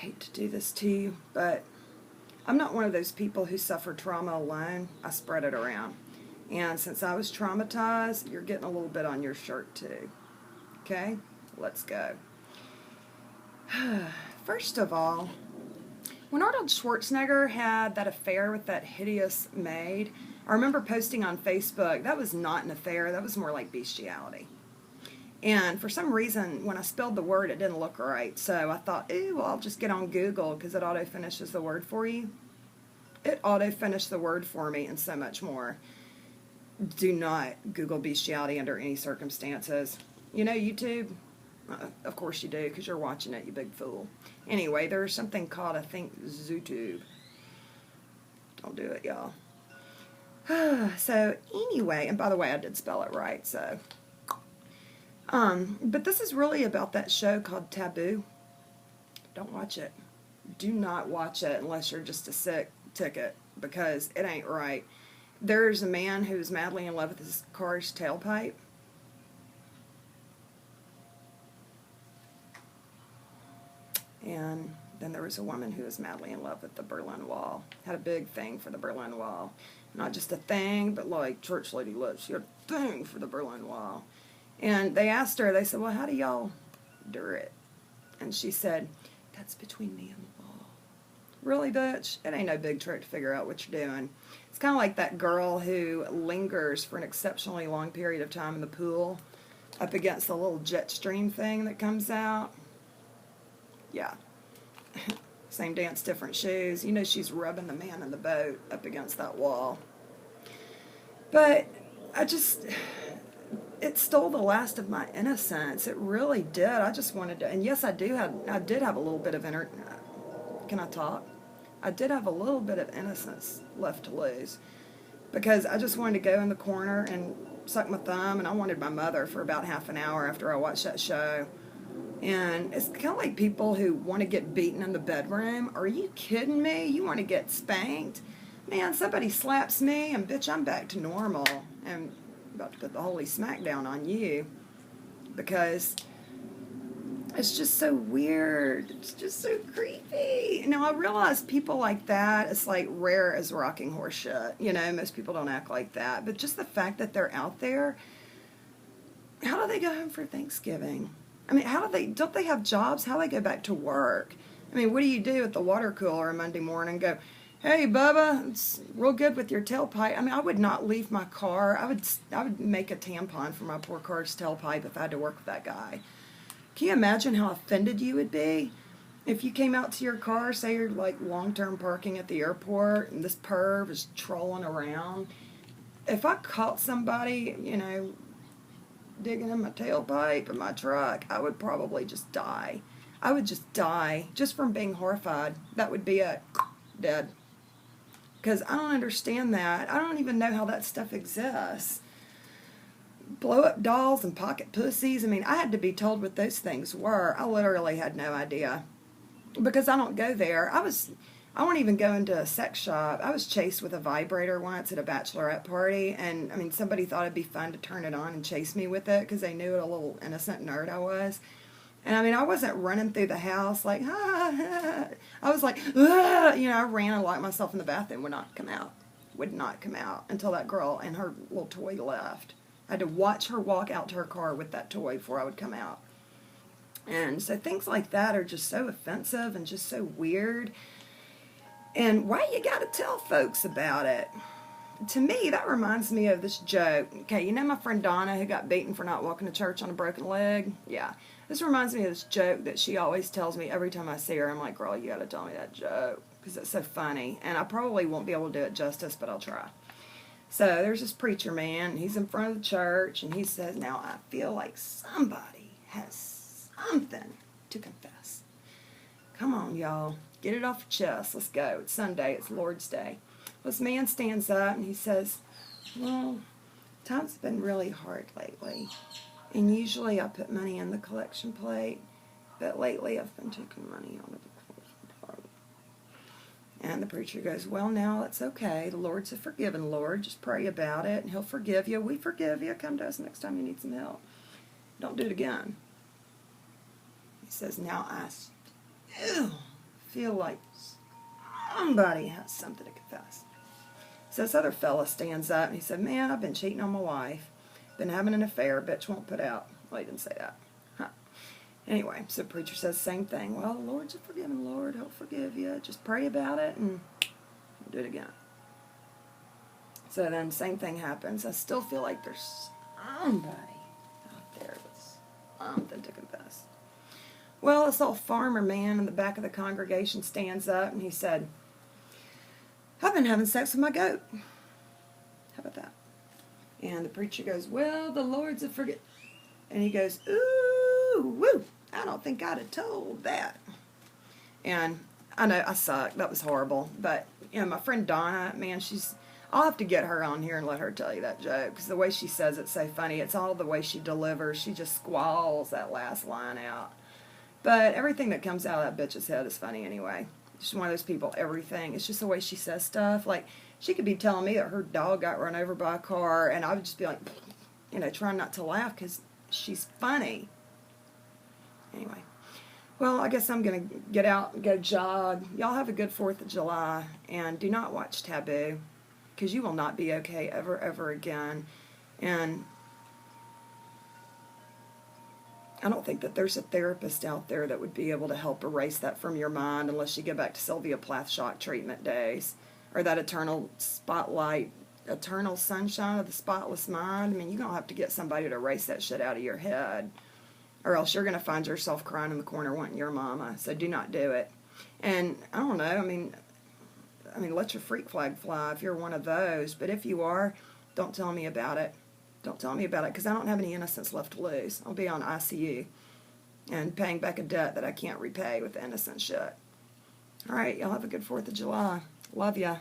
hate to do this to you, but I'm not one of those people who suffer trauma alone. I spread it around. And since I was traumatized, you're getting a little bit on your shirt too. Okay? Let's go. First of all, when Arnold Schwarzenegger had that affair with that hideous maid, I remember posting on Facebook, that was not an affair, that was more like bestiality. And for some reason, when I spelled the word, it didn't look right. So I thought, ooh, well, I'll just get on Google because it auto-finishes the word for you. It auto-finished the word for me and so much more. Do not Google bestiality under any circumstances. You know YouTube? Of course you do, because you're watching it, you big fool. Anyway, there's something called, I think, ZooTube. Don't do it, y'all. So, anyway, and by the way, I did spell it right, so. But this is really about that show called Taboo. Don't watch it. Do not watch it unless you're just a sick ticket, because it ain't right. There's a man who's madly in love with his car's tailpipe. And then there was a woman who was madly in love with the Berlin Wall. Had a big thing for the Berlin Wall. Not just a thing, but like church lady lips. She had a thing for the Berlin Wall. And they asked her, they said, well, how do y'all do it? And she said, that's between me and the wall. Really, bitch? It ain't no big trick to figure out what you're doing. It's kind of like that girl who lingers for an exceptionally long period of time in the pool up against the little jet stream thing that comes out. Yeah. Same dance, different shoes. You know she's rubbing the man in the boat up against that wall. But it stole the last of my innocence. It really did. I just wanted to, and yes, I did have a little bit of can I talk? I did have a little bit of innocence left to lose, because I just wanted to go in the corner and suck my thumb, and I wanted my mother for about half an hour after I watched that show. And it's kind of like people who want to get beaten in the bedroom. Are you kidding me? You want to get spanked? Man, somebody slaps me and bitch, I'm back to normal. And I'm about to put the holy smackdown on you, because it's just so weird. It's just so creepy. Now, I realize people like that, it's like rare as rocking horse shit. You know, most people don't act like that. But just the fact that they're out there, how do they go home for Thanksgiving? I mean, don't they have jobs? How do they go back to work? I mean, what do you do at the water cooler on Monday morning? Go, hey, Bubba, it's real good with your tailpipe. I mean, I would not leave my car. I would make a tampon for my poor car's tailpipe if I had to work with that guy. Can you imagine how offended you would be if you came out to your car, say you're like long-term parking at the airport, and this perv is trolling around? If I caught somebody, you know, digging in my tailpipe in my truck, I would probably just die. I would just die just from being horrified. That would be it. Dead. Because I don't understand that. I don't even know how that stuff exists. Blow up dolls and pocket pussies. I mean, I had to be told what those things were. I literally had no idea. Because I don't go there. I won't even go into a sex shop. I was chased with a vibrator once at a bachelorette party, and I mean, somebody thought it'd be fun to turn it on and chase me with it because they knew what a little innocent nerd I was. And I mean, I wasn't running through the house like, ah. I was like, ah. You know, I ran and locked myself in the bathroom, would not come out until that girl and her little toy left. I had to watch her walk out to her car with that toy before I would come out. And so things like that are just so offensive and just so weird. And why you gotta tell folks about it? To me, that reminds me of this joke. Okay, you know my friend Donna who got beaten for not walking to church on a broken leg? Yeah. This reminds me of this joke that she always tells me every time I see her. I'm like, girl, you gotta tell me that joke, because it's so funny. And I probably won't be able to do it justice, but I'll try. So there's this preacher man. He's in front of the church, and he says, now I feel like somebody has something to confess. Come on, y'all. Get it off your chest. Let's go. It's Sunday. It's Lord's Day. Well, this man stands up and he says, well, times have been really hard lately. And usually I put money in the collection plate, but lately I've been taking money out of the collection plate. And the preacher goes, well, now it's okay. The Lord's a forgiving Lord. Just pray about it and he'll forgive you. We forgive you. Come to us next time you need some help. Don't do it again. He says, now I still feel like somebody has something to confess. So this other fella stands up and he said, man, I've been cheating on my wife. Been having an affair. Bitch won't put out. Well, he didn't say that. Huh. Anyway, so the preacher says the same thing. Well, the Lord's a forgiving Lord. He'll forgive you. Just pray about it and do it again. So then same thing happens. I still feel like there's somebody out there with something to confess. Well, this old farmer man in the back of the congregation stands up and he said, I've been having sex with my goat. How about that? And the preacher goes, well, the Lord's a forget. And he goes, ooh, woo, I don't think I'd have told that. And I know I suck. That was horrible. But, you know, my friend Donna, man, I'll have to get her on here and let her tell you that joke. Because the way she says it's so funny. It's all the way she delivers. She just squalls that last line out. But everything that comes out of that bitch's head is funny anyway. She's one of those people, everything. It's just the way she says stuff. Like, she could be telling me that her dog got run over by a car, and I would just be like, you know, trying not to laugh because she's funny. Anyway. Well, I guess I'm going to get out and go jog. Y'all have a good 4th of July, and do not watch Taboo, because you will not be okay ever, ever again. And I don't think that there's a therapist out there that would be able to help erase that from your mind unless you go back to Sylvia Plath shock treatment days or that eternal spotlight, eternal sunshine of the spotless mind. I mean, you're going to have to get somebody to erase that shit out of your head or else you're going to find yourself crying in the corner wanting your mama. So do not do it. And I don't know, I mean, let your freak flag fly if you're one of those. But if you are, don't tell me about it. Don't tell me about it because I don't have any innocence left to lose. I'll be on ICU and paying back a debt that I can't repay with innocent shit. All right, y'all have a good 4th of July. Love ya.